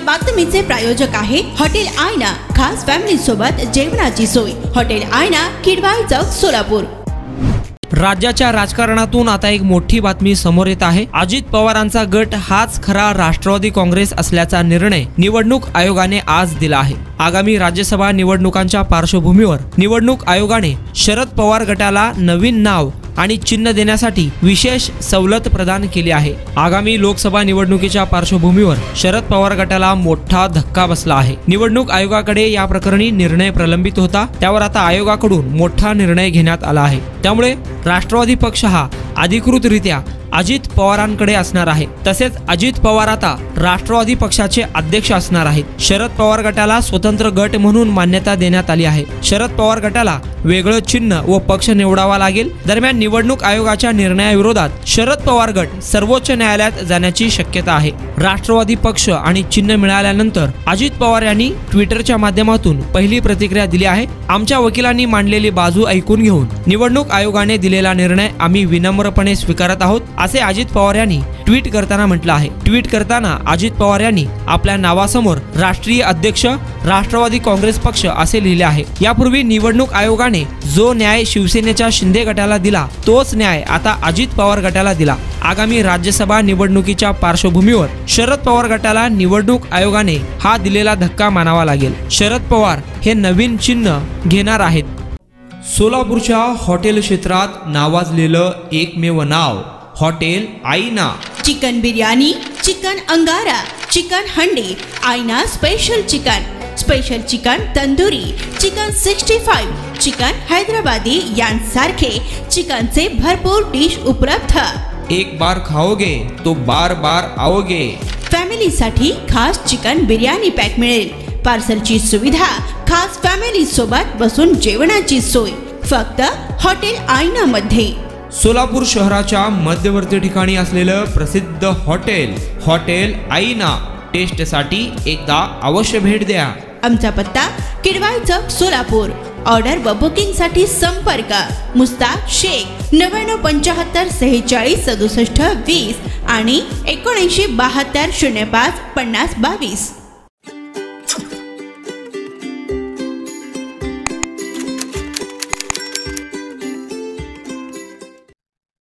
बातमीचे प्रायोजक आहे हॉटेल आयना। खास फॅमिली सोबत जेवणाची सोय। हॉटेल आयना, किडवाई चौक, सोलापूर। राज्याच्या राजकारणातून आता एक मोठी बातमी समोर येत आहे। अजित पवारांचा गट हाच खरा राष्ट्रवादी काँग्रेस असल्याचा निर्णय निवडणूक आयोगाने आज दिला आहे। आगामी राज्यसभा निवडणुकांच्या पार्श्वभूमीवर निवडणूक आयोगाने शरद पवार गटाला नवीन नाव आणि चिन्ह देण्यासाठी विशेष सवलत प्रदान केली आहे। आगामी लोकसभा निवडणुकीच्या पार्श्वभूमीवर शरद पवार गटाला मोठा धक्का बसला आहे। निवडणूक आयोगाकडे या प्रकरणी निर्णय प्रलंबित होता, त्यावर आता आयोगाकडून मोठा निर्णय घेण्यात आला आहे। त्यामुळे राष्ट्रवादी पक्ष हा अधिकृतरित्या अजित पवारांकडे असणार आहे। तसेच अजित पवार आता राष्ट्रवादी पक्षाचे अध्यक्ष असणार आहेत। शरद पवार गटाला स्वतंत्र गट म्हणून मान्यता देण्यात आली आहे। शरद पवार गटाला वेगळं चिन्ह व पक्ष निवडावा लागेल। दरम्यान निवडणूक आयोगाच्या निर्णयाविरोधात शरद पवार गट सर्वोच्च न्यायालयात जाण्याची शक्यता आहे। राष्ट्रवादी पक्ष आणि चिन्ह मिळाल्यानंतर अजित पवार यांनी ट्विटरच्या माध्यमातून पहिली प्रतिक्रिया दिली आहे। आमच्या वकिलांनी मांडलेली बाजू ऐकून घेऊन निवडणूक आयोगाने दिलेला निर्णय आम्ही विनम्रपणे स्वीकारत आहोत, असे अजित पवार यांनी ट्विट करताना म्हटलं आहे। ट्विट करताना अजित पवार यांनी आपल्या नावासमोर राष्ट्रीय अध्यक्ष राष्ट्रवादी काँग्रेस पक्ष असे लिहिले आहे। यापूर्वी निवडणूक आयोगाने जो न्याय शिवसेनेच्या शिंदे गटाला दिला, तोच न्याय आता अजित पवार गटाला दिला। आगामी राज्यसभा निवडणुकीच्या पार्श्वभूमीवर शरद पवार गटाला निवडणूक आयोगाने हा दिलेला धक्का मानावा लागेल। शरद पवार हे नवीन चिन्ह घेणार आहेत। सोलापूरच्या हॉटेल क्षेत्रात नावाजलेलं एकमेव नाव हॉटेल आईना। चिकन बिर्याणी, चिकन अंगारा, चिकन हंडी, आईना special chicken, special chicken tandoori, chicken 65, chicken Hyderabadi यांसारखे चिकनचे भरपूर डिश उपलब्ध। एक बार खाओगे तो बार बार आओगे। फॅमिलीसाठी खास चिकन बिर्याणी पॅक मिळेल। पार्सलची सुविधा, खास फॅमिली सोबत बसून जेवणाची सोय फक्त हॉटेल आईना मध्ये। सोलापूर शहराच्या मध्यवर्ती ठिकाणी असलेलं प्रसिद्ध हॉटेल आईना टेस्टसाठी एकदा अवश्य भेट द्या। आमचा पत्ता किडवाई चौक, सोलापूर। ऑर्डर व बुकिंग साठी संपर्क मुस्ताक शेख 9975 46 67 20 आणि 7972 05 50 22।